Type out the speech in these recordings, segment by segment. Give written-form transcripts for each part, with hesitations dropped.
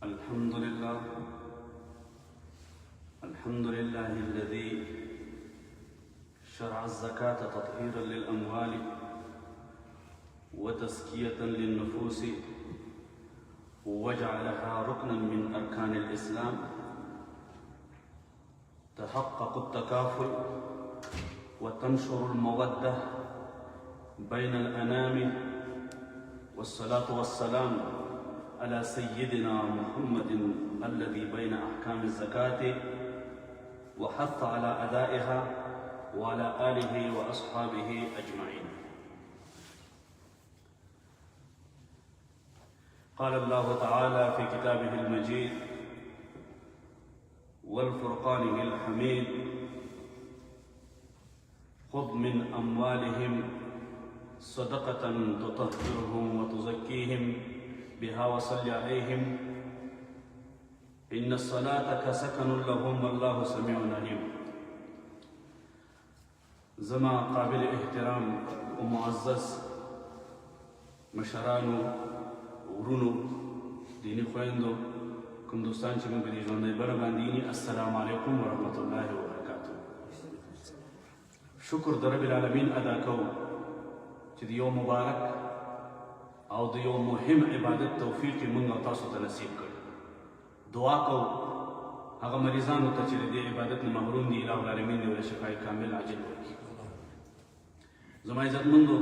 الحمد لله الذي شرع الزكاة تطهيرا للأموال وتزكية للنفوس وجعلها ركنا من أركان الإسلام. تحقق التكافل وتنشر المودة بين الأنام، والصلاة والسلام على سيدنا محمد الذي بين أحكام الزكاة وحث على أدائها وعلى آله وأصحابه أجمعين. قال الله تعالى في كتابه المجيد والفرقان الحميد: خذ من أموالهم صدقة تطهرهم وتزكيهم بها وصل عليهم إن الصلاة سكن لهم والله سميع عليم. زما قابل احترام ومعزز مشرانو ورونو دینی خویندو کوم دوستان چې موږ په دې ژوندۍ بڼه باندې السلام علیکم ورحمة الله وبرکاته. شکر د رب العالمین ادا کوو چې د یو مبارک او د یو مهم عبادت توفیق موږ او تاسو ته نصیب کړ. دعا کوو هغه مریضانو ته چې د دې عبادت نه محروم دي، الهی العالمین دې ورته شفای کامل عاجل ورکړي. زما عزتمندو،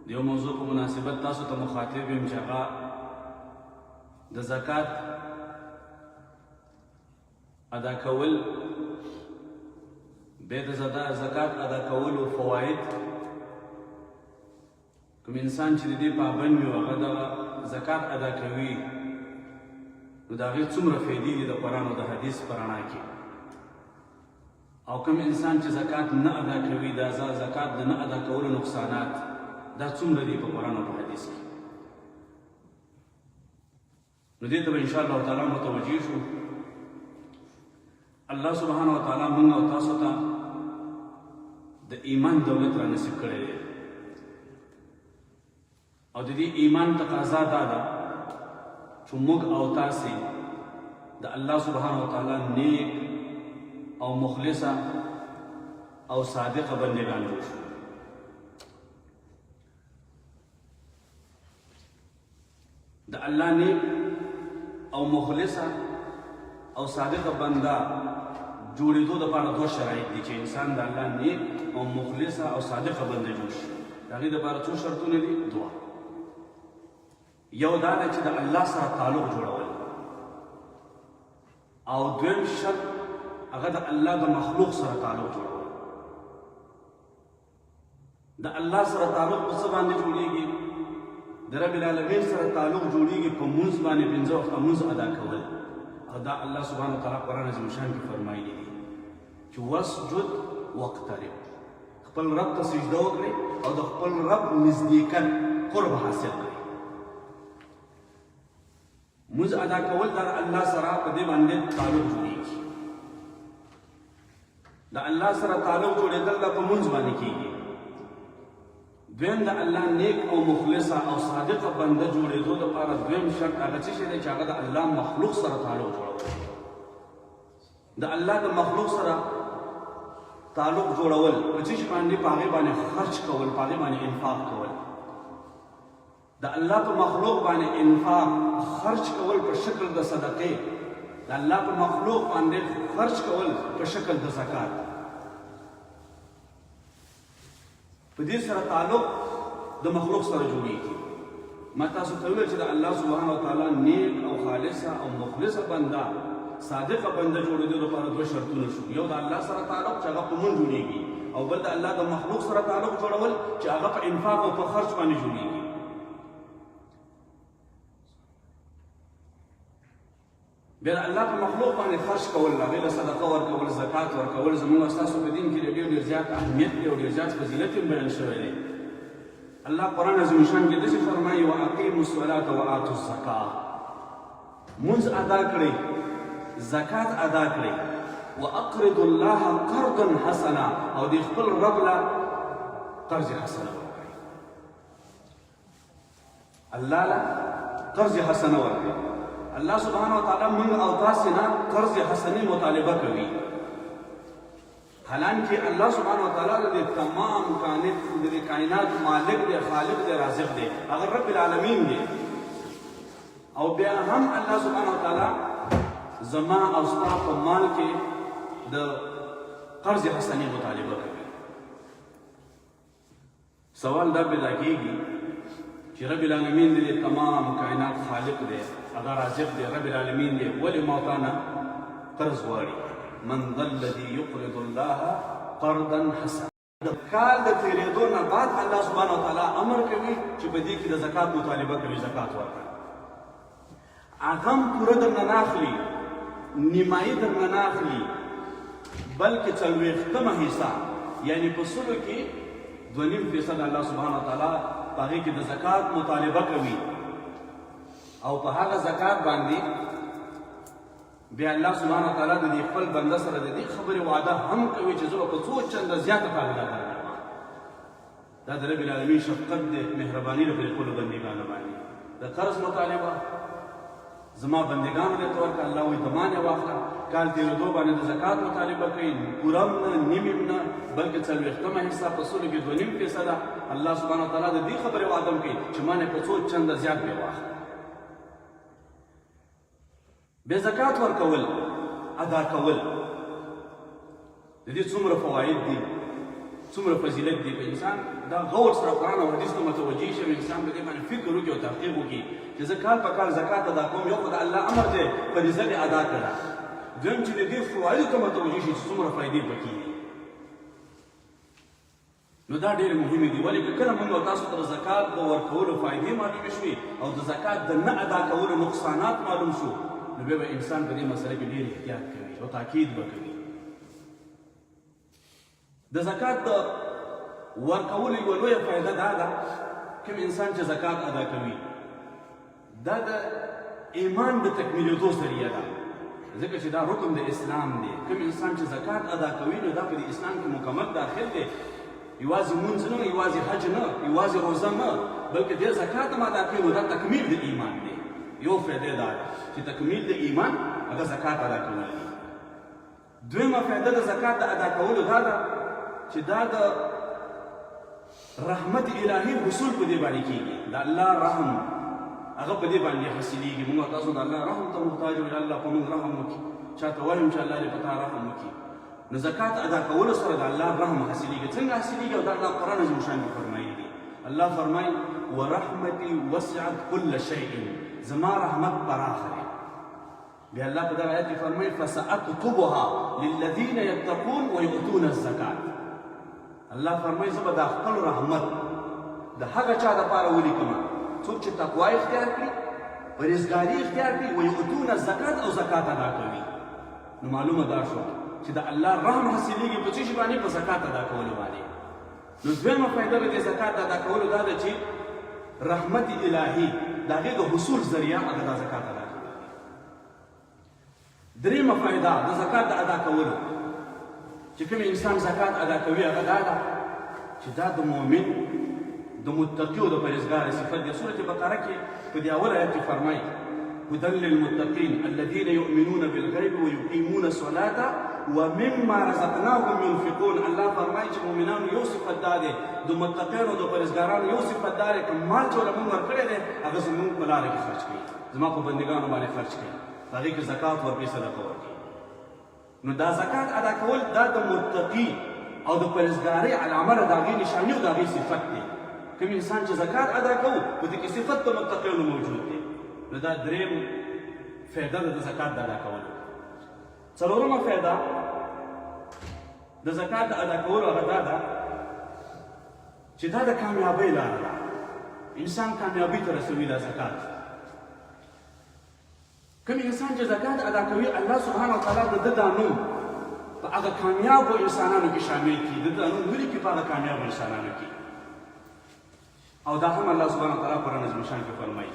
د یو موضوع په مناسبت تاسو ته مخاطب یم چې هغه د زکات ادا کول، بیا د زکات ادا کولو فواید. کوم انسان چې د دې پابند وي او هغه د زکات ادا کوي، نو د هغې څومره فایدې دي د قرآن او د حدیث په رڼا کې. او کوم انسان چې زکات نه ادا کوي، دا زکات د نه ادا کولو نقصانات دا څومره دي په قرآن او په حدیث کې. نو دې ته به انشاءالله تعالی متوجه شو. الله سبحانه وتعالی موږ او تاسو ته د ایمان دولت را نصیب کړی دی، او د دې ایمان تقاضا دا ده چې موږ او تاسې د الله سبحانه وتعالی نیک او مخلصه او صادقه بندگان جوړ شو. د الله نیک او مخلصه او صادقه بنده جوړېدو دپاره دوه شرایط دي چې انسان د الله نیک او مخلصه او صادقه بنده جوړ شي. د هغې دپاره څو شرطونه دي؟ دوه. یو دا ده چې د الله سره تعلق جوړول، او دویم شرط هغه د الله د مخلوق سره تعلق جوړول. د الله سره تعلق په څه باندې جوړېږي؟ د رب العالمین سره تعلق جوړېږي په مونځ باندې، پنځه وخته مونځ ادا کول. او دا الله سبحانه وتعالی قرآن عظیم شان کې فرمایلی دي چې واسجد واقترب، خپل رب ته سجده وکړئ او د خپل رب نزدېکت قرب حاصل کړئ. مونځ ادا کول دا الله سره په دې باندې تعلق جوړېږي. د الله سره تعلق جوړېدل دا په مونځ باندې کېږي. دویم د الله نیک او مخلصه او صادقه بنده جوړېدو دپاره دویم شرط هغه څه شی دی چې هغه د الله مخلوق سره تعلق جوړول. د الله د مخلوق سره تعلق جوړول په څه شي باندې؟ په هغې باندې خرچ کول، په هغې باندې انفاق کول. د الله په مخلوق باندې انفاق خرچ کول په شکل د صدقې، د الله په مخلوق باندې خرچ کول په شکل د زکات. په دې سره تعلق د مخلوق سره جوړېږي. ما تاسو ته وویل چې د الله سبحانه وتعالی نیک او خالصه او مخلصه بنده، صادقه بنده جوړېدو لپاره دوه شرطونه شو. یو د الله سره تعلق چې هغه په مونږ جوړېږي، او بل د الله د مخلوق سره تعلق جوړول چې هغه په انفاق او په خرچ باندې جوړېږي. بیا د الله په مخلوق باندې خرچ کول، هغې له صدقه ورکول، زکات ورکول، زموږ ستاسو په دین کې ډېر زیات اهمیت دی او ډېر زیات فضیلت هم بیان شوی دی. الله قرآن عظیم شان کې داسې فرمایي: واقیموا الصلاة وآتوا الزکاة. مونځ ادا کړئ، زکات ادا کړئ. واقرضوا الله قرضا حسنا، او د خپل رب له قرض حسنه ورکړئ. الله له قرض حسنه ورکړئ. الله سبحانه وتعالی موږ او تاسې نه قرض حسنې مطالبه کوي، حالانکه الله سبحانه وتعالی د تمام کائنات مالک دی، خالق دی، رازق دی، هغه رب العالمین دی. او بیا هم الله سبحانه وتعالی زما او ستا په مال کې د قرض حسنې مطالبه کوي. سوال دا پیدا کېږي چې رب العالمین دی تمام کائنات خالق دی، هغه رازق دی، رب العالمین دی، ولې ما تا نه قرض غواړي؟ من ذا الذي يقرض الله قرضا حسنا. د کال د تېرېدو نه بعد الله سبحانه وتعالی امر کوي چې په دې کې د زکات مطالبه کوي، زکات ورکړه. هغه هم پوره درنه نه اخلي، نیمایي درنه نه اخلي، بلکې 40 حصہ یعنی په سلو کې 2.5% الله سبحانه وتعالی په هغې کې د زکات مطالبه کوي. او په هغه زکات باندې بیا الله سبحانه وتعالی د دې خپل بنده سره د دې خبرې وعده هم کوي چې زه به په څو چنده زیاته فایده درکړم. دا د رب العالمین شفقت دی، مهرباني ده پر خپلو بندګانو باندې. د قرض مطالبه زما بندګانو دې ته ورکړه، الله وایي د ما نه واخله. کال تېرېدو باندې د زکات مطالبه کوي، پوره هم نه، نیم هم نه، بلکې 40 حصہ په سلو کې 2.5% الله سبحانه وتعالی د دې خبرې وعده کوي چې ما نه په څو چنده زیات به واخله. بے زکات ورکول، ادا کول، د دې څومره فواید دي، څومره فضیلت دي. په انسان دا غور سره قرآن او حدیث ته متوجه شي، انسان په دې باندې فکر وکړي او تحقیق وکړي چې زه کال په کال زکات ادا کوم. یو خو د الله امر دی، فریضه دې ادا کړه. دویم چې د دې فوایدو ته متوجه شي چې څومره فایدې پکې دي. نو دا ډېرې مهمې دي. ولې که کله موږ او تاسو ته د زکات د ورکولو فایدې معلومې شوې او د زکات د نه ادا کولو نقصانات معلوم شو، نو بیا به انسان په دې مسله کې ډېر احتیاط کوي او تاکید به کوي. د زکات د ورکولو یوه لویه فایده دا ده، کوم انسان چې زکات ادا کوي دا د ایمان د تکمیلېدو ذریعه ده، ځکه چې دا رکن د اسلام دی. کوم انسان چې زکات ادا کوي نو دا په د اسلام کې مکمل داخل دی. یوازې مونځ نه، یوازې حج نه، یوازې روزه نه، بلکې دې زکات هم ادا کوي نو دا تکمیل د ایمان دی. یو فایده دا ده چې تکمیل د ایمان هغه زکات ادا کول دي. دویمه فایده د زکات د ادا کولو دا ده چې دا د رحمت الهي حصول په دې باندې کېږي. د الله رحم هغه په دې باندې حاصلېږي. موږ تاسو د الله رحم ته محتاج یو، الله په موږ رحم وکړي. چاته وایو چې الله دې په تا رحم وکړي. نو زکات ادا کولو سره د الله رحم حاصلېږي. څنګه حاصلېږي؟ او دا الله قرآن عظیم شان کې فرمایي دي. الله فرمایي ورحمتي وسعت كل شيء، زما رحمت پراخه دی. بیا الله په دغه آیت کې فرمایي فسأکتبها للذین یتقون ویؤتون الزکات. الله فرمایي زه به دا خپل رحمت د هغه چا دپاره ولیکم څوک چې تقوا اختیار کړي، پرهیزګاري اختیار کړي، ویؤتون الزکات او زکات ادا کوي. نو معلومه دا شو چې د الله رحم حاصلېږي په څه شي باندې؟ په زکات ادا کولو باندې. نو دویمه فایده د دې زکات ادا کولو دا ده چې رحمت الهي د هغې د حصول ذریعه هغه دا زکات ادا کوي. دریمه فایده د زکات د ادا کولو چې کوم انسان زکات ادا کوي هغه دا ده چې دا د مؤمن د متقي او د پرهیزګار صفت دی. سورة بقره کې په دې اول آیت کې فرمایي هدى للمتقین الذین یؤمنون بالغیب ویقیمون الصلاة ومما رزقناهم ينفقون. الله فرمایي چې مؤمنانو یو صفت دا دی، د متقینو د پرهیزګارانو یو صفت دا دی، که مال چې ورله موږ ورکړی دی هغه زموږ په لاره کې خرچ کوي، زما په بندګانو باندې خرچ کوي، په هغې کې زکات ورکوي، صدقه ورکوي. نو دا زکات ادا کول دا د متقي او د پرهیزګارۍ علامه ده، د هغې نشاني او د هغې صفت دی. کوم انسان چې زکات ادا کوو په دې کې صفت د متقیانو موجود دی. نو دا دریم فایده ده د زکات د ادا کولو. څلورمه فایده د زکات د ادا کولو هغه دا ده چې دا د کامیابۍ لاره ده. انسان کامیابۍ ته رسوي دا زکات. کوم انسان چې زکات ادا کوي الله سبحانه وتعالی د ده دا نوم په هغه کامیابو انسانانو کې شامل کړي، د ده نوم ولیکي په هغه کامیابو انسانانو کې. او دا هم الله سبحانه وتعالی قرآن عظیم شان کې فرمایي.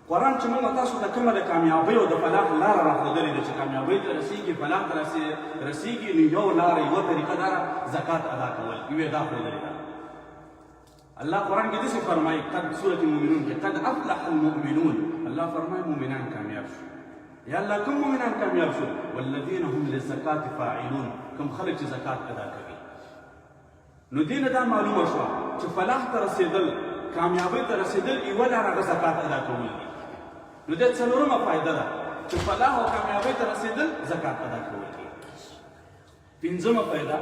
قرآن چې موږ تاسو ته کومه د کامیابۍ او د فلاح لاره راښودلې ده چې کامیابۍ ته رسېږي، فلاح ته رسېږي، نو یو لاره یوه طریقه دا ده زکات ادا کول، یوې دا ښودلې ده. الله قرآن کې داسې فرمایي قد سورة المؤمنون کې قد افلح المؤمنون، الله فرمایي مؤمنان کامیاب شو. یا الله کوم مؤمنان کامیاب شو؟ والذین هم للزکات فاعلون، کوم خلک چې زکات ادا کوي. نو دې نه دا معلومه شوه چې فلاح ته رسېدل، کامیابۍ ته رسېدل یوه لار هغه زکات ادا کول دي. نو دې څلورمه فایده ده چې فلاح او کامیابۍ ته رسېدل زکات ادا کول دي. پنځمه فایده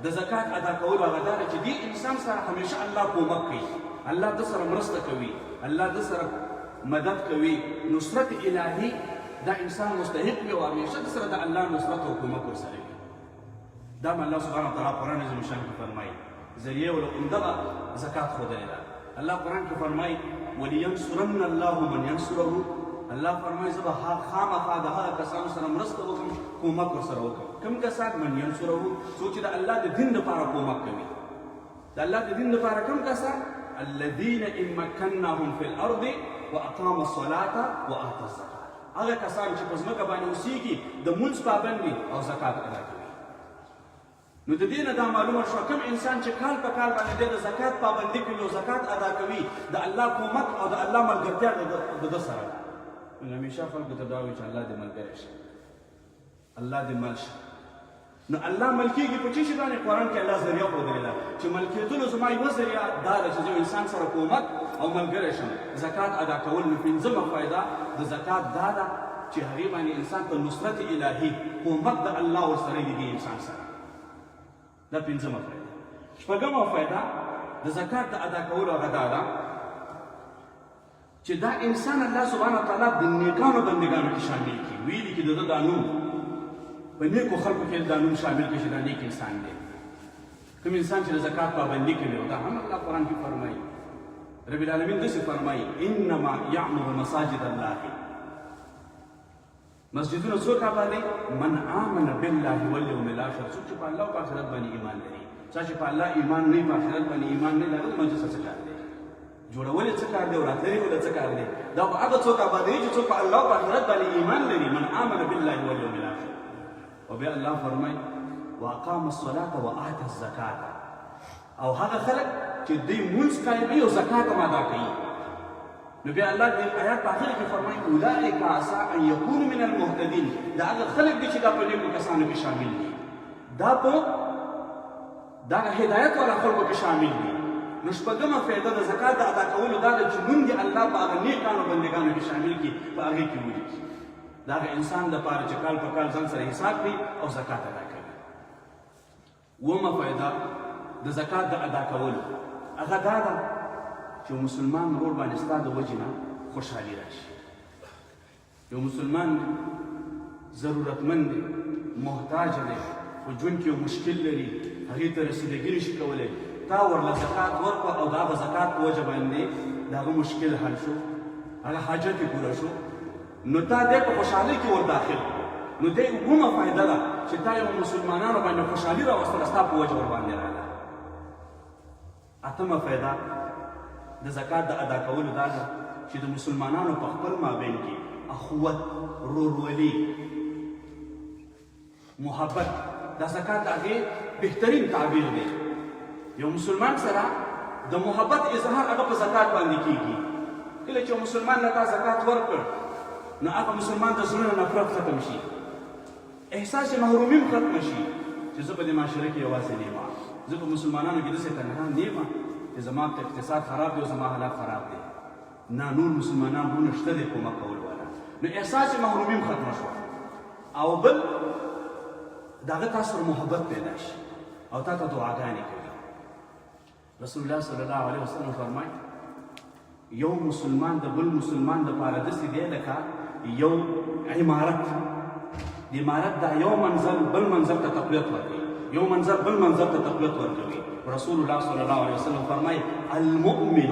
د زکات ادا کول هغه دا ده چې دې انسان سره همیشه الله کومک کوي، الله د سره مرسته کوي، الله د سره مدد کوي، نصرت الهي دا انسان مستحق وي او همیشه د سره د الله نصرت او کومک ورسره وي. دا الله سبحانه وتعالی قرآن عظیم شان کې فرمایي ذریعه ول عمدغه زکات ښودلې ده. الله قرآن کې فرمایي ولینصرن الله من ینصره. الله فرمایي زه به خامخا د هغه کسانو سره مرسته وکړم، کومک ورسره وکړم. کوم کسان؟ من ینصره، څوک چې د الله د دین لپاره کومک کوي. د الله د دین لپاره کوم کسان؟ الذین ان مکناهم فی الارض واقاموا الصلاة وآتوا الزکاة. هغه کسان چې په ځمکه باندې اوسېږي، د لمونځ پابند دي او زکات ادا کوي. نو د دې نه دا معلومه شوه کوم انسان چې کال په کال باندې د زکات پابندي کوي او زکات ادا کوي، د الله کومک او د الله ملګرتیا د ده سره ده. نو همیشه خلکو ته دا وایي چې الله دې ملګری شي، الله دې مل شي. نو الله مل کېږي په څه شي باندې؟ قرآن کې الله ذریعه ښودلې ده چې مل کېدلو زما یوه ذریعه دا ده چې زه انسان سره کومک او ملګری شم، زکات ادا کول. نو پنځمه فایده د زکات دا ده چې هغې باندې انسان ته نصرت الهي، کومک د الله ورسره وي دې انسان سره. دا پنځمه فایده. شپږمه فایده د زکات د ادا کولو هغه دا ده چې دا انسان الله سبحانه وتعالی د نیکانو بندګانو کې شامل کړي. ویلي چې د ده دا نوم په نیکو خلکو کې دا نوم شامل کړي چې دا نیک انسان دی. کوم انسان چې د زکات پابندي کوي، او دا هم الله قرآن کې فرمایي، رب العالمین داسې فرمایي انما یعمر مساجد الله. مسجدونه څوک آبادوي؟ من آمن بالله والیوم الاخر. څوک چې په الله او په آخرت باندې ایمان لري. چا چې په الله ایمان نه وي، په آخرت باندې ایمان نه لري، مسجد څه کار دی؟ جوړول یې څه کار دی او راتلل یې څه کار دی؟ دا خو هغه څوک آبادوي چې څوک په الله او په آخرت باندې ایمان لري. من آمن بالله والیوم الاخر. او بیا الله فرمایي واقام الصلاة وآتى الزکاة. او هغه خلک چې دوی لمونځ کوي او زکات هم ادا کوي. نو بیا الله دې آیات په اخر کې فرمایي اولئک عسى ان یکونوا من المهتدین. دا هغه خلک دي چې دا په نیکو کسانو کې شامل دي، دا په دغه هدایت والا خلکو کې شامل دي. نو شپږمه فایده د زکات د ادا کولو دا ده چې موږ دې الله په هغه نیکانو بندګانو کې شامل کړي، په هغې کې ولیکي. د هغه انسان دپاره چې کال په کال ځان سره حساب کړي او زکات ادا کوي. اوومه فایده د زکات د ادا کولو هغه دا ده چې مسلمان ورور باندې ستا د وجې نه خوشحالي راشي. یو مسلمان ضرورتمند دی، محتاج دی، په ژوند کې یو مشکل لري، هغې ته رسیدګي نشي کولی، تا ورله زکات ورکړه او د هغه زکات په وجه باندې د هغه مشکل حل شو، هغه حاجت یې پوره شو، نو تا دی په خوشحالۍ کې ور داخل. نو دی اوومه فایده ده چې تا یو مسلمانانو باندې خوشحالي راوستله، ستا په وجه ورباندې راغله. اتمه فایده د زکات د ادا کولو دا ده چې د مسلمانانو په خپل مابین کې اخوت، ورورولي، محبت، دا زکات د هغې بهترین تعبیر دی. یو مسلمان سره د محبت اظهار هغه په زکات باندې کېږي. کله چې یو مسلمان له تا زکات ورکړ، نو هغه مسلمان د زړه نه نفرت ختم شي، احساس محرومي هم ختم شي چې زه په دې معاشره کې یوازې نه یم، زه په مسلمانانو کې داسې تنها نه یم چې زما اقتصاد خراب دی او زما حالات خراب دی، نه نور مسلمانان ورونه شته دی کومک کول والا. نو احساس محرومي هم ختمه شوه. او بل د هغه تا سره محبت پیدا شي او تا ته دعاګانې کوي. رسول الله صلی الله علیه وسلم فرمایي یو مسلمان د بل مسلمان دپاره داسې دی لکه یو عمارت. د عمارت دا یو منزل بل منزل ته تقویت ورکوي، یو منزل بل منزل ته تقویت ورکوي. رسول الله صلی الله علیه وسلم فرمایي المؤمن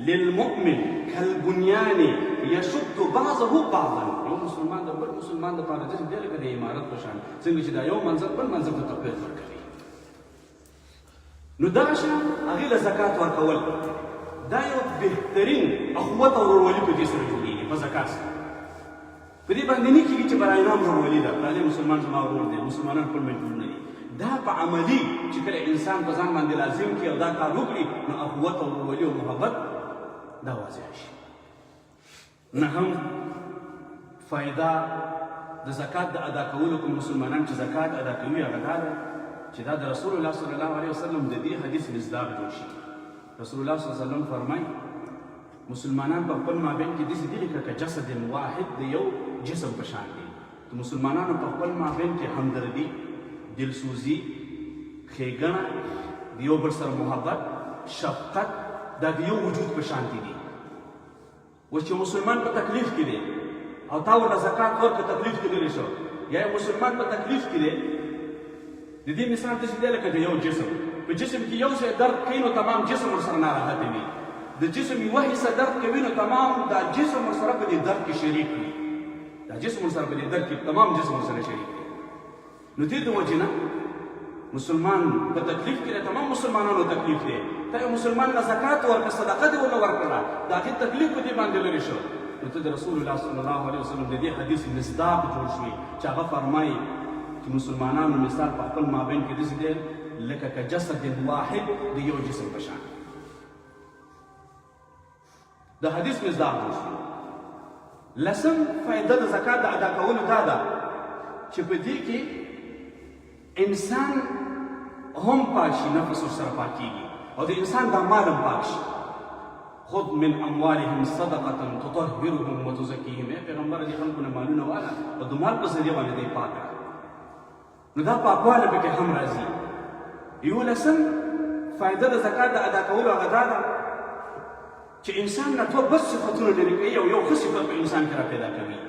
للمؤمن كالبنيان يشد بعضه بعضا. یو مسلمان د بل مسلمان دپاره داسې دی لکه د عمارت په شان، څنګه چې دا یو منزل بل منزل ته تقویت ورکوي. نو دغه شان هغې له زکات ورکول دا یو بهترین اخوت او ورورولي په دې سره جوړېږي، په زکات سره. په دې باندې نه کېږي چې برای نام ورورولي ده، فلاني مسلمان زما ورور دی، مسلمانان خپل مجبورونه دي. دا په عملي چې کله انسان په ځان باندې لازم کړي او دا کار وکړي، نو اخوت او ورورولي او محبت دا واضح شي. نهم فائده د زکات د ادا کولو کوم مسلمانان چې زکات ادا کوي هغه دا ده چې دا د رسول الله صلی الله علیه وسلم د دې حدیث مصداق جوړ شي. رسول الله صلی الله علیه وسلم فرمایي مسلمانان په خپل مابین کې داسې دي لکه جسد واحد د یو جسم په شان دي. د مسلمانانو په خپل مابین کې همدردي، دلسوزي، ښېګڼه، د یو بل سره محبت، شفقت دا د یو وجود په شان دي. اوس چې مسلمان په تکلیف کې دی او تا ورته زکات ورکړه تکلیف کې لرې شو، یا مسلمان په تکلیف کې دی، د دې مثال داسې دی لکه د یو جسم په جسم کې یو ځای درد کوي نو تمام جسم ورسره ناراحته وي. د جسم یوه حصه درد کوي نو تمام دا جسم ورسره په دې درد کې شریک وي. دا جسم ورسره په دې درد کې تمام جسم ورسره شریک وي. نو دې د وجې نه مسلمان په تکلیف کې دی، تمام مسلمانانو تکلیف دی. ته یو مسلمان له زکات ورکړه، صدقه دې ورله ورکړه، د هغې تکلیف په دې باندې لرې شو. نو ته د رسول الله صلی الله علیه وسلم د دې حدیث مصداق جوړ شوي چې هغه فرمایي چې مسلمانانو مثال په خپل مابین کې داسې دی لکه که جسد واحد د یو جسم په شان. د حدیث مصداق جوړ شوي. لسم فایده د زکات د ادا کولو دا ده چې په دې کې انسان هم پاک شي، نفس ورسره پاکېږي او د انسان دا مال هم پاک شي. خذ من اموالهم صدقه تطهرهم وتزكيهم. ای پیغمبر دې خلکو نه مالونه واله او د مال په ذریعه باندې دې پاک کړه. نو دا پاکواله پکې هم راځي. یولسم فایده د زکات د ادا کولو هغه دا ده چې انسان نه دوه بس صفتونه لري کوي او یو ښه صفت په انسان کې را پیدا کوي.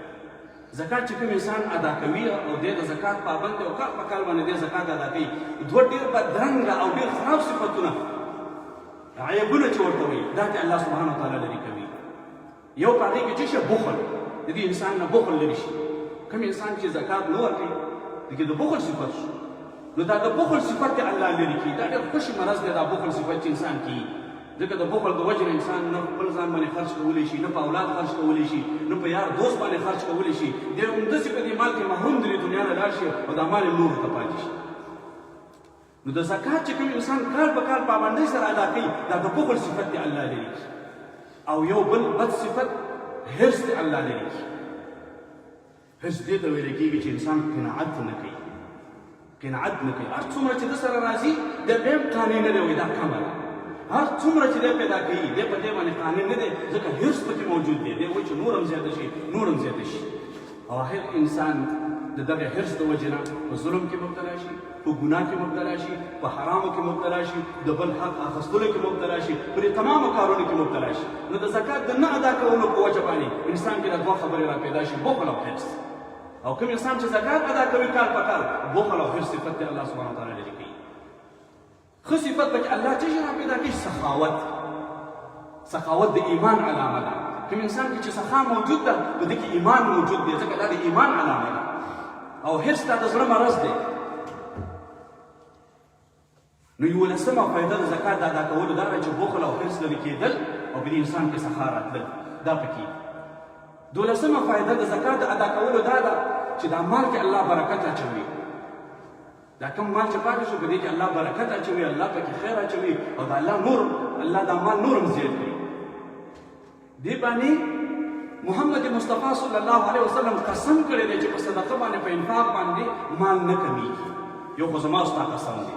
زکات چې کوم انسان ادا کوي او دی د زکات پابند دی او کال په کال باندې دی زکات ادا کوي، دوه ډېر بدرنګه او ډېر خراب صفتونه عیبونه چې ورته وایي دا چې الله سبحانه وتعالی لرې کوي. یو په هغې کې چې شي بخل، د دې انسان نه بخل لرې شي. کوم انسان چې زکات نه ورکوي دغې د بخل صفت شو، نو دا د بخل صفت دی الله لرې کړي. دا ډېر خوشي مرض دی دا بخل صفت چې انسان کړي. ځکه د بخل د وجې نه انسان نه خپل ځان باندې خرچ کولی شي، نه په اولاد خرچ کولی شي، نه په یار دوست باندې خرچ کولی شي. دی همداسې په دې مال کې محروم دی، دنیا نه لاړ شي او دا مال یې نورو ته پاتې شي. نو د زکات چې کوم انسان کال په کال پابندۍ سره ادا کوي دا د بخل صفت دی الله لرې کړي. او یو بل بد صفت حرص دی الله لرې کړي. حرص دې ته ویل کېږي چې انسان قناعت نه کوي، قناعت نه کوي. هر څومره چې د سره راځي د بیا هم قانع نه دی وایي دا کمه ده. هر څومره چې دی پیدا کوي دی په دې باندې قانع نه دی، ځکه حرص پکې موجود دی. دی وایي چې نور هم زیاته شي، نور هم زیاته شي. او آخر انسان د دغه حرص د وجې نه په ظلم کې مبتلا شي، په ګناه کې مبتلا شي، په حرامو کې مبتلا شي، د بل حق اخیستلو کې مبتلا شي، په دې تمامو کارونو کې مبتلا شي. نو د زکات د نه ادا کولو په وجه باندې انسان کې دا دوه خبرې را پیدا شي، بخل او حرص. او کوم انسان چې زکات ادا کوي کال په کال، بخل او حرص صفت دی الله سبحانه وتعالی لرې کوي. ښه صفت پکې الله چې را پیدا کوي سخاوت. سخاوت د ایمان علامه ده. کوم انسان کې چې سخا موجود ده په دې کې ایمان موجود دی، ځکه دا د ایمان علامه ده. او حرص دا د زړه مرض دی. نو یولسمه فایده د زکات د ادا کولو دا ده چې بخل او حرص لرې کېدل او په دې انسان کې سخا راتلل، دا پکې. دولسمه فایده د زکات د ادا کولو دا ده چې دا مال کې الله برکت اچوي. دا کوم مال چې پاتې شو په دې کې الله برکت اچوي، الله پکې خیر اچوي او دا الله نور، الله دا مال نور هم زیات کړي. دې باندې محمد مصطفی صلی الله علیه وسلم قسم کړی دی چې په صدقه باندې په انفاق باندې مال نه کمیږي. یو خو زما ستا قسم دی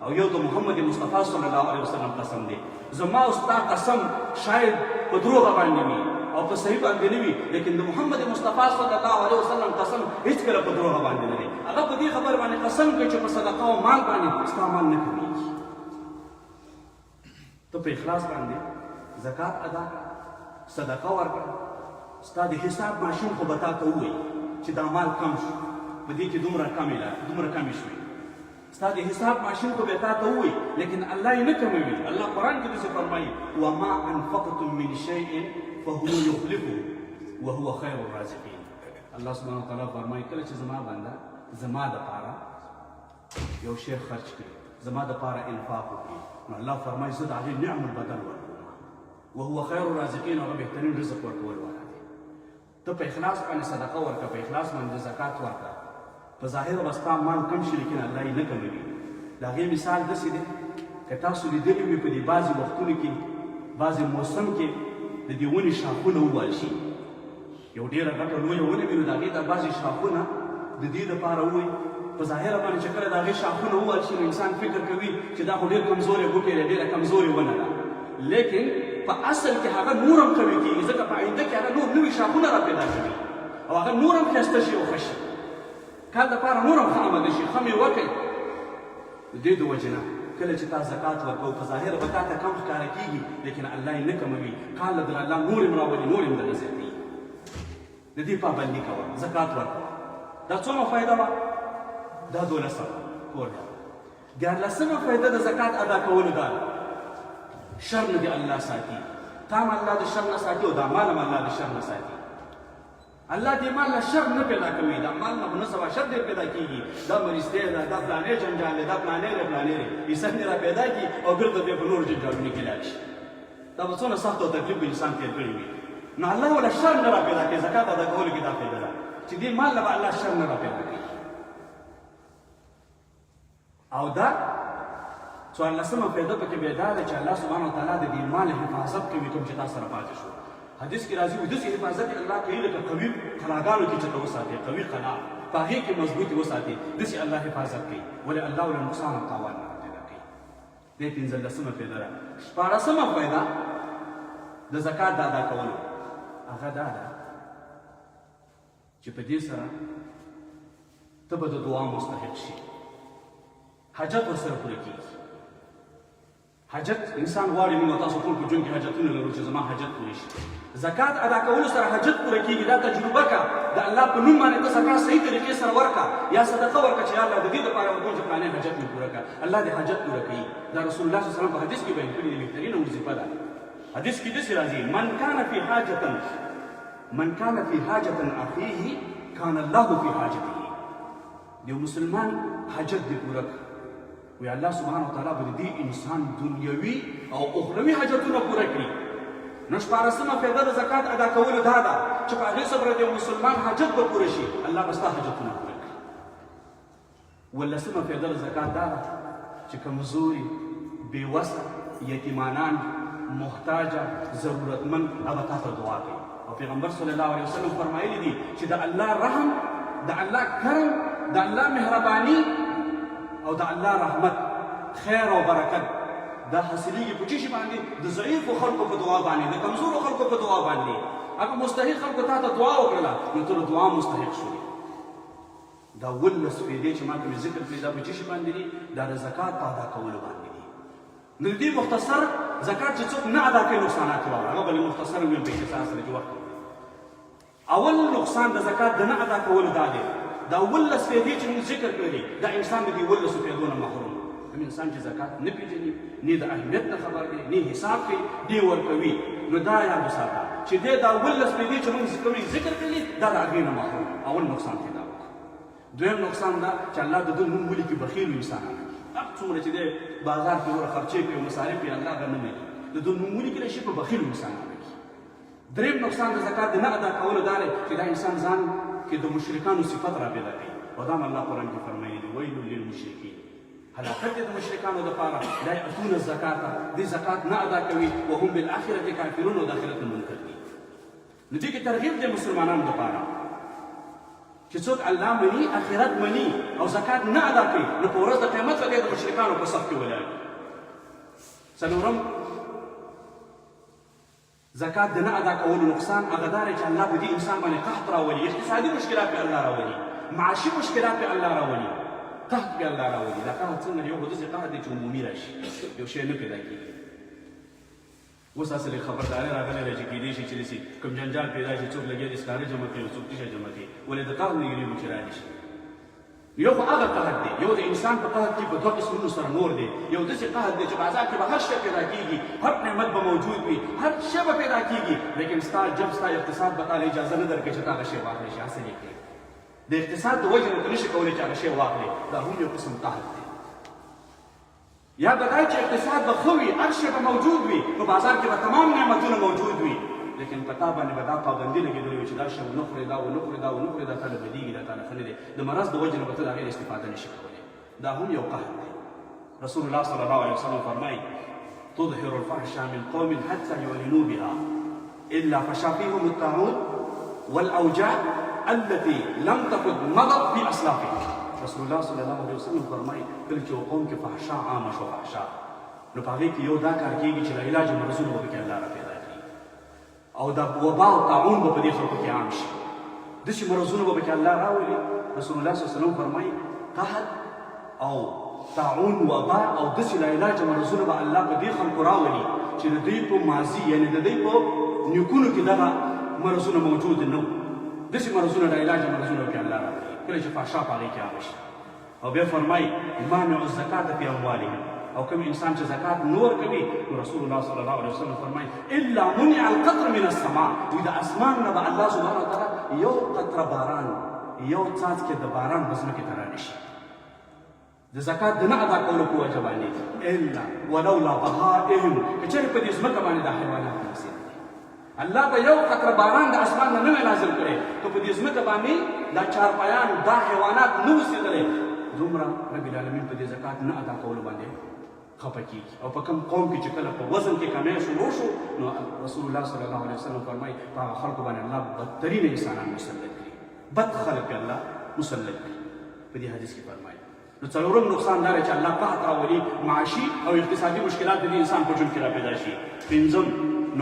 او یو د محمد مصطفی صلی الله علیه وسلم قسم دی. زما او ستا قسم شاید په دروغ باندې وي او په صحیح باندې نه وي، لیکن د محمد مصطفی صلی الله علیه وسلم قسم هیڅکله په دروغ باندې نه دی. هغه په دې خبر باندې قسم کوي چې په صدقه او مال باندې ستا مال نه کمیږي. ته په اخلاص باندې زکات ادا کړه، صدقه ورکړه، ستا د حساب ماشین خو به تا ته ووایي چې دا مال کم شو، په دې کې دومره کمې شوې. ستا د حساب ماشین خو به تا ته ووایي، لیکن الله یې نه کموي. الله قرآن کې داسې فرمایي وما انفقتم من شیء فهو یخلفه وهو خیر الرازقین. الله سبحانه وتعالی فرمایي کله چې زما بنده زما دپاره یو شی خرچ کړي، زما دپاره انفاق وکړي، نو الله فرمایي زه د هغې نعم البدل ورکوم وهو خیر الرازقین. هغه بهترین رزق ورکول والا دی. ته په اخلاص باندې صدقه ورکړه، په اخلاص باندې زکات ورکړه. په ظاهر به ستا مال کم شي، لیکن الله یې نه کموي. د هغې مثال داسې دی که تاسو لیدلي وي په دې بعضې وختونو کې، بعضې موسم کې د دې ونې شاخونه ووال شي، یو ډېره غټه لویه ونه وي نو د هغې ته بعضې شاخونه د دې دپاره ووایي په ظاهره باندې چې کله د هغې شاخونه ووهل شي نو انسان فکر کوي چې دا خو ډېر کمزورې بوټی دی ډېره کمزورې ونه ده لیکن په اصل کې هغه نور هم قوي کېږي ځکه په آینده کې هغه نور نوي شاخونه را پیدا کوي او هغه نور هم ښایسته شي او ښه شي کار دپاره نور هم ښه آماده شي ښه مې وکړي د دې د وجې نه کله چې تا زکات ورکوو په ظاهره به تا ته کم ښکاره کېږي لیکن الله یې نه کموي کال له الله نور یې راولي نور یې درله زیاتوي د دې پابندي کوه زکات ورکوه دا څومره فایده وه دا 12 کور ده 14 فایده د زکات ادا کولو دا شر نه دی الله ساتي تا هم الله د شر نه ساتي او دا مال هم الله د شر نه ساتي الله دې مال نه شر نه پیدا کوي دا مال نه نه سبا شر دې پیدا کېږي دا مریض دی دا فلانې جنجال دی دا فلانې دی فلانې دی انسان دې را پیدا کړي او بېرته بیا په نورو جنجالونو کې لاړ شي دا به څومره سخت او تکلیف به انسان تېر کړی وي نو الله ولا شر نه را پیدا کوي زکات ادا کولو کې دا فایده ده چې دې مال نه به الله شر نه را پیدا کوي او دا 14مه فایده پکې بیا دا ده چې الله سبحانه وتعالی د دې مال حفاظت کوي کوم چې تا سره پاتې شو حدیث کې راځي داسې حفاظت الله کوي لکه قوي قلاګانو کې چې ته وساتې قوي قلا په هغې کې مضبوطي وساتې داسې الله حفاظت کوي ولې الله له نقصان او تاوان نه پیدا کوي دې 15مه فایده ده 14مه فایده د زکات د ادا کولو هغه دا ده چې په دې سره ته به د دعا مستحق شي حاجت ورسره پوره کېږي حاجت انسان غواړي موږ تاسو ټول په ژوند کې حاجتونه لرو چې زما حاجت پوره شي زکات ادا کولو سره حاجت پوره کېږي دا تجربه کا د الله په نوم باندې ته زکات صحیح طریقې سره ورکړه یا صدقه ورکړه چې الله د دې لپاره ورکوم چې فلانې حاجت مې پوره کړه الله دې حاجت پوره کوي دا رسول الله صلی الله علیه وسلم په حدیث کې بیان کړي دي بهترینه وظیفه ده حدیث کې داسې راځي من کان فی حاجة اخیه کان الله فی حاجته یو مسلمان حاجت دې پوره کړه وی الله سبحانه وتعالی به دې انسان دنیوي او اخروي حاجتونه پوره کړي نو 14مه فایده د زکات ادا کولو دا ده چې په هغې سره د مسلمان حاجت به پوره شي الله به ستا حاجتونه پوره کړي 15مه فایده د زکات دا ده چې کمزوري بېوسه یتیمانان محتاجه ضرورتمند هغه تا ته دعا کوي او پیغمبر صلی الله علیه وسلم فرمایلی دي چې د الله رحم د الله کرم د الله مهرباني او د الله رحمت خیر او برکت دا حاصلېږي په څه شي باندې د ضعیفو خلکو په دعا باندې د کمزورو خلکو په دعا باندې هغه مستحق خلکو تا ته دعا وکړله نو ته د دعا مستحق شوې دا 15 فایدې چې ما کومې ذکر کړي دا په څه شي باندې دي دا د زکات په ادا کولو باندې دي نو دې مختصر زکات چې څوک نه ادا کوي نقصانات یې هغه بلې مختصر ویم په اختصار سره چې وخت اول نقصان د زکات د نه ادا کولو دا دی دا 15 فایدې چې موږ ذکر کړي دا انسان د دې 15 فایدو نه محروم کوم انسان چې زکات نه پیژني نه د اهمیت نه خبر دی نه حساب کوي دی ورکوي نو دا یاد وساته چې دا 15 فایدې چې موږ ذکر کړي دا د هغې نه محروم اول نقصان دی دا دویم نقصان دا چې الله د دې نوم ولي کې بخیل انسانان هغه څومره چې د بازار کې ور خرچې کوي او مصارف یې الله هغه نه مني د دې نوم ولي کې راشي په بخیل انسانان دریم نقصان د زکات د نه ادا کولو دا دی چې دا انسان ځان کې د مشرکانو صفت را پیدا کوي او دا الله قرآن کې فرمایي دی ویل للمشرکین هلاکت د مشرکانو دپاره لا یأتون الزکات دې زکات نه ادا کوي وهم بالآخرة کافرون او د آخرت نه منکر دي نو دې کې ترغیب دی مسلمانانو دپاره چې څوک الله مني آخرت مني او زکات نه ادا کوي نو په ورځ د قیامت به د مشرکانو په صف کې ولاړ څلورم زکات د نه ادا کولو نقصان هغه دا دی چې الله به دې انسان باندې قحط راولي اقتصادي مشکلات به الله راولي معاشي مشکلات به الله راولي قحط به الله راولي دا قحط څنګه یو داسې قحط دی چې عمومي راشي یو شی نه پیدا کېږي اوس اصلي خبرداری راغلی دی چې کېدای شي چې داسې کوم جنجال پیدا شي څوک لګیا دي سکاره جمع کوي څوک تیشه جمع کوي ولې د قحط نه یېرېږو چې رانه شي یو خو هغه قحط دی یو د انسان په قحط کې په 2 قسمونو سره نور دی یو داسې قحط دی چې بازار کې به هر شی پیدا کېږي هر نعمت به موجود وي هر شی به پیدا کېږي لیکن ستا جب ستا اقتصاد به تاله اجازه نه درکوي چې تا هغه شی واخلې شي حاصل یې کړې د اقتصاد د وجې نه ته نشي کولی چې هغه شی واخلې دا هم یو قسم قحط دی یا به دا چې اقتصاد به ښه وي هر شی به موجود وي په بازار کې به تمام نعمتونه موجود وي لیکن په تا باندې به دا پابندي لګېدلې وي چې دا شی ونه خورې دا ونه خورې دا ونه خورې دا تاله بدېږي دا تاله ښه نه دی د مرض د وجې نه به ته د هغې استفاده نشي کولی دا هم یو قحط دی رسول الله صلی الله علیه وسلم فرمایي تظهر الفحش من قوم حتى يعلنوا بها الا فشا فيهم الطاعون والاوجاع التي لم تكن مضت في اسلافهم. رسول الله صلی الله علیه وسلم فرمایي کله چې قوم کې فحشا عامه شو، فحشا نو په هغې کې یو دا کار کېږي چې لاعلاج مرضونه به پکې الله را پیدا کړي، او دا وبا او طاعون به په دې خلکو کې عام شي، داسې مرضونه به پکې الله راولي. رسول الله صلی الله علیه وسلم فرمایي قحط او طاعون، وبا او داسې لاعلاج مرضونه به الله په دې خلکو راولي چې د دوی په ماضي یعنې د دوی په نیکونو کې دغه مرضونه موجود نه وو. داسې مرضونه لاعلاج مرضونه به الله راولي کله چې فحشا په هغې کې عامه شي. او بیا فرمایي مانع الزکات فی اموالهم، او کوم انسان چې زکات نه ورکوي نو رسول الله صلی الله علیه وسلم فرمایي الا منع القطر من السماء، وایي د اسمان نه به الله سبحانه وتعالی یو قطره باران، یو څاڅکی د باران به ځمکې ته رانشي د زکات د نه ادا کولو په وجه باندې، الا ولولا بهائهم، که چېرې په دې ځمکه باندې دا حیوانات نصیب دي، الله به یو قطره باران د اسمان نه نوی نازل کړی، که په دې ځمکه باندې دا چارپایان دا حیوانات نه اوسېدلی، دومره رب العالمین په دې زکات نه ادا کولو باندې خفه کېږي. او په کوم قوم کې چې کله په وزن کې کمی شروع شو نو رسول الله صلی الله علیه وسلم فرمایي په هغه خلکو باندې الله بدترین انسانان مسلط کړي، بد خلک الله مسلط کړي، په دې حدیث کې فرمایي. نو څلورم نقصان دا دی چې الله قحط راولي، معاشي او اقتصادي مشکلات د دې انسان په ژوند کې را پیدا شي. پنځم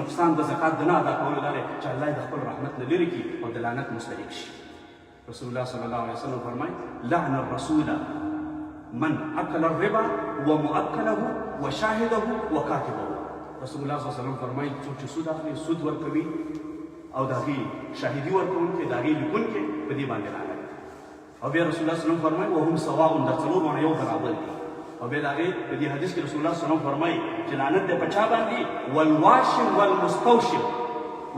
نقصان د زکات د نه ادا کولو دا دی چې الله یې د خپل رحمت نه لرې کړي او د لعنت مستحق شي. رسول الله صلی الله علیه وسلم فرمایي لعن الرسول من اکل الربا ومؤکله وشاهده وکاتبه. رسول الله صلی الله علیه وسلم فرمایي څوک چې سود اخلي، سود ورکوي او د هغې شاهدي ورکوونکی، د هغې لیکونکی، په دې باندې لعنت. او بیا رسول الله صلی الله علیه وسلم فرمایي وهم سواء، دا څلور باندې یو برابر دي. او بیا د هغې په دې حدیث کې رسول الله صلی الله علیه وسلم فرمایي چې لعنت دی په چا باندې؟ والواشم والمستوشم.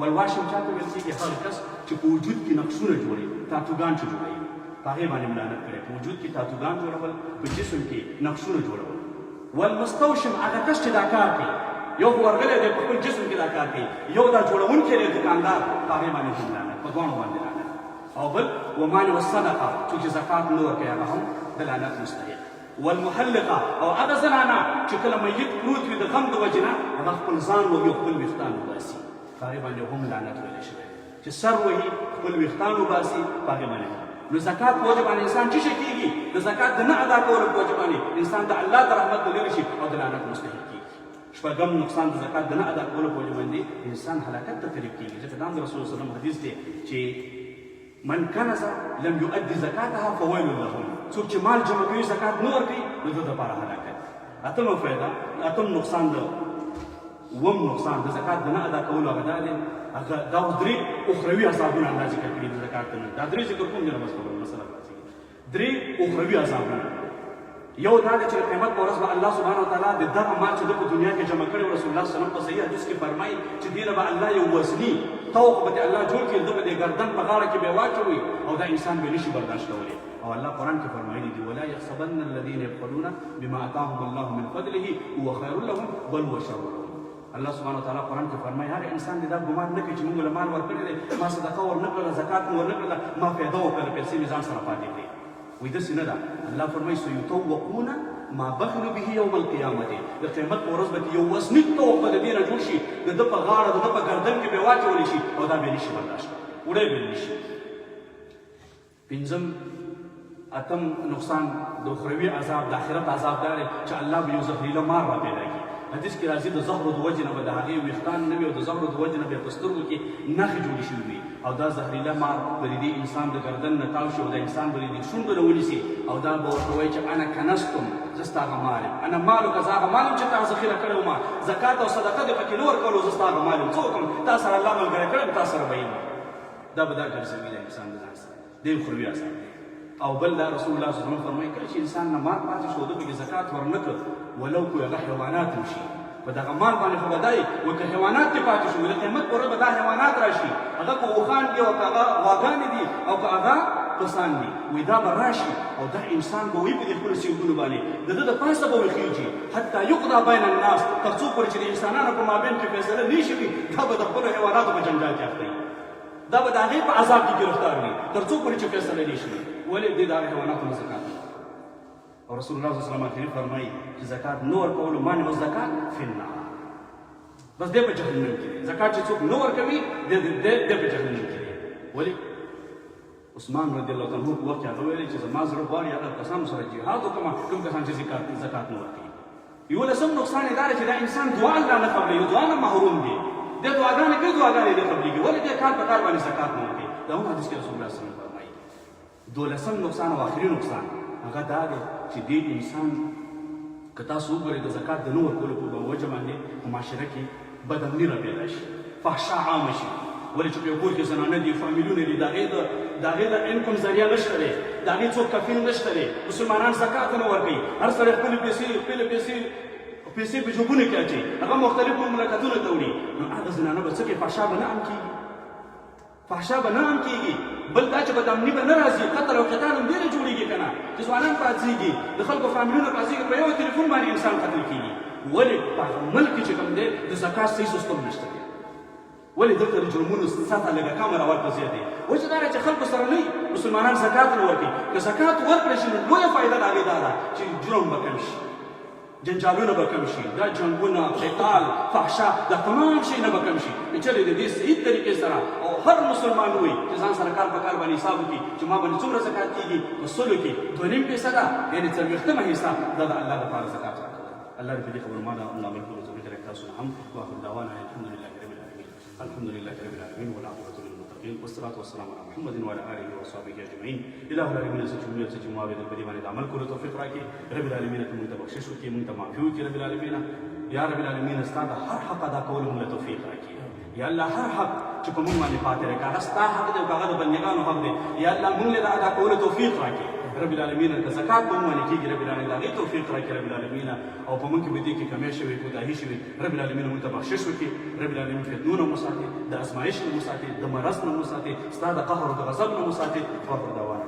والواشم چا ته ویل کېږي؟ هغه کس چې په وجود کې نقشونه جوړوي، تاتوګان چې جوړوي، په هغې باندې لعنت کړی، په وجود کې تاتوګان جوړول، په جسم کې نقشونه جوړول. والمستوشم هغه کس چې دا کار کوي، یو خو ورغلی دی په خپل جسم کې دا کار کوي، یو دا جوړونکی دی دوکاندار، په هغې باندې هم لعنت، په دواړو باندې لعنت. او بل ومانع الصدقه، څوک چې زکات نه ورکوي هغه هم د لعنت مستحق. والمحلقه، او هغه زنانه چې کله میت پروت وي د غم د وجې نه هغه خپل ځان وهي، خپل ویښتان وباسي، په هغې باندې هم لعنت ویلی شوی چې سر وهي، خپل ویښتان وباسي، په هغې باندې هم. نو زکات په وجه باندې انسان څه شی کېږي؟ د زکات د نه ادا کولو په وجه باندې انسان د الله د رحمت نه لرې شي او د لعنت مستحق کېږي. شپږم نقصان د زکات د نه ادا کولو په وجه باندې انسان هلاکت ته قریب کېږي، ځکه دا هم د رسول الله صلی الله علیه وسلم حدیث دی چې من کنز لم يؤدي زکاتها فویل له، څوک چې مال جمع کوي زکات نه ورکوي نو د ده دپاره هلاکت. اتمه فایده، اتم نقصان د وم نقصان د زکات د نه ادا کولو هغه دا دی، هغه دا اوس درې اخروي عذابونه الله ذکر کړي د زکات نه. دا درې ذکر کوم دی نو بس خبره مسله راځي. درې اخروي عذابونه، یو دا دی چې د قیامت په ورځ به الله سبحانه وتعالی د دغه مال چې ده په دنیا کې جمع کړی، رسول الله صلی الله علیه وسلم په صحیح حدیث کې فرمایي چې دې نه به الله یو وزني طوق به الله جوړ کړي، ده به د ګردن په غاړه کې به یې واچوي او دا انسان به نشي برداشت کولی. او الله قرآن کې فرمایلي دي ولا یحسبن الذین یبخلون بما آتاهم الله من فضله هو خیر لهم بل هو شر لهم. الله سبحانه وتعالی قرآن کې فرمایي هر انسان دې دا ګمان نه کوي چې موږ له مال ورکړی دی، ما صدقه ورنه کړله، زکات مې ورنه کړله، ما فایده وکړله، پیسې مې ځان سره پاتې کړې. وایي داسې نه ده. الله فرمایي سیطوقون ما بخلوا به یوم القیامة، د قیامت په ورځ به یو وزني طوق به د دې نه جوړ شي، د ده په غاړه، د ده په ګردن کې به یې واچولی شي او دا به یې نشي برداشت کولی، وړی به یې نشي. پنځم اتم نقصان د اخروي عذاب، د آخرت عذاب دا دی چې الله به یو زهریله مار را پیدا کړي. حدیث کې راځي د زهرو د وجې نه به د هغې ویښتان نه وي او د زهرو د وجې نه به یې په سترګو کې نښې جوړې شوي وي، او دا زهریله مار به د دې انسان د ګردن نه تاو شي او د انسان به د دې شونډو نه ونیسي او دا به ورته وایي چې انا کنستم، زه ستا هغه مال یم، انا مالک، زه هغه مال یم چې تا ذخیره کړی وم، زکات او صدقه دې پکې نه ورکولو، زه ستا هغه مال یم، څه وکړم؟ تا سره الله ملګری کړی یم، تا سره به یم. دا به دا ګرځوي د انسان د ځان سره، دې اخروي عذاب دی. او بل دا رسول الله صلی الله علیه وسلم فرمایي کله چې انسان نه مال پاتې شو، ده پکې زکات ورنه کړ، ولو کوی هغه حیوانات هم شي، په دغه مال باندې خو به دا وي که حیوانات دې پاتې شو، د قیامت په ورځ به دا حیوانات را شي، هغه که اوښان دي او که هغه غواګانې دي او که هغه پسان دي، وایي دا به راشي او دا انسان به وایي په دې خپلو سیندونو باندې د ده د پاسه به وخېږي حتی یقضا بین الناس، تر څو پورې چې د انسانانو په مابین کې فیصله نه شي، دا به د خپلو حیواناتو په جنجال کې اخته وي، دا به د هغې په عذاب کې ګرفتار وي تر څو پورې چې فیصله نه شي. ولې دې د هغې حیواناتو نه زکات. او رسول الله صلی الله علیه وسلم آخري فرمایي چې زکات نه ورکولو مانع الزکات فی النار، بس دی په جهنم کې دی. زکات چې څوک نه ورکوي دی په جهنم کې دی. ولې عثمان رضی الله عنه په وخت کې هغه ویلي چې زما زړه غواړي هغه کسانو سره جهاد وکړم کوم کسان چې زکات نه ورکوي. یولسم نقصان یې دا دی چې دا انسان دعا الله نه قبلوي، دعا نه محروم دی. د دعاګانې کوي، دعاګانې نه قبلېږي. ولې دې کار په کار باندې زکات نه ورکوي؟ دا هم حدیث کې رسول الله صلی الله علیه وسلم فرمایي. دولسم نقصان او آخري نقصان هغه دا دی چې دې انسان که تاسو وګورئ د زکات د نه ورکولو په وجه باندې په معاشره کې بدامني راپیدا شي، فحشا عامه شي. ولې چې په یو کور کې زنانه دي، فامیلونه دي، د هغې د انکم ذریعه نشته دی، د هغې څوک کفیل نشته دی. مسلمانان زکات نه ورکوي، هر سړی خپلې پیسې په جوبونو کې اچوي، هغه مختلفو مملکتونو ته وړي. نو هغه زنانه به څه کوي؟ فحشا به نه عام کېږي، فحشا به نه عام کېږي. بل دا چې بدامني به نه راځي، قتل او قتال هم ډېره جوړېږي که نه، چې ځوانان پاڅېږي، د خلکو فامیلونه پاڅېږي، په یو تلیفون باندې انسان قتل کېږي. ولې په ملک کې چې کوم دی د زکات صحیح سیستم نشته دی. ولې دلته د جرمونو سطحه لږه کمه راوړ زیات دی. وجه دا ده چې خلکو سره نه مسلمانان زکات نه ورکوي. که زکات ورکړی شي نو لویه فایده د هغې دا ده چې جرم به کم شي، جنجالونه به کم شي، دا جنګونه، قتال، فحشا، دا تمام شیونه به کم شي. چلې د دې صحیح طریقې سره او هر مسلمان ووایي چې ځان سره کار په کار باندې حساب وکړي چې ما باندې څومره زکات کېږي. په سلو کې 2.5 پیسه ده، یعنې 40مه حصه دا د الله لپاره زکات راکړه. الله دې په دې خبرو ما عمل کولو توفیق راکړي. تاسو هم واخر دعوانا الحمد لله رب العالمين. الحمد لله رب العالمين والعاقبة للمتقين والصلاة والسلام على محمد وعلى آله وصحبه أجمعين. إله العالمین سچومیت سچماوی د پدی باندې عمل کولو توفیق راکړي. رب العالمین ته مونږ ته بخشش وکړي، مونږ ته معافي وکړي. رب العالمین یا رب العالمین ستا د هر حق ادا کولو مونږ ته توفیق راکړي. یا الله هر حق چې په مونږ باندې پاتې دی، که هغه ستا حق دی او که هغه د بندګانو حق دی، یا الله مونږ له ادا کولو توفیق راکړي. رب العالمین که زکات په مونږ باندې کېږي، رب العالمین د هغې توفیق راکړي. رب العالمین او په مونږ کې به دې کې کمی شوې، کوتاهي شوې، رب العالمین مونږ ته بخشش وکړي. رب العالمین فتنو نه مو ساتي، د ازمایش نه مو ساتي، د مرض نه مو ساتي، ستا د قهر او د غضب نه مو ساتي. واخر دعوانا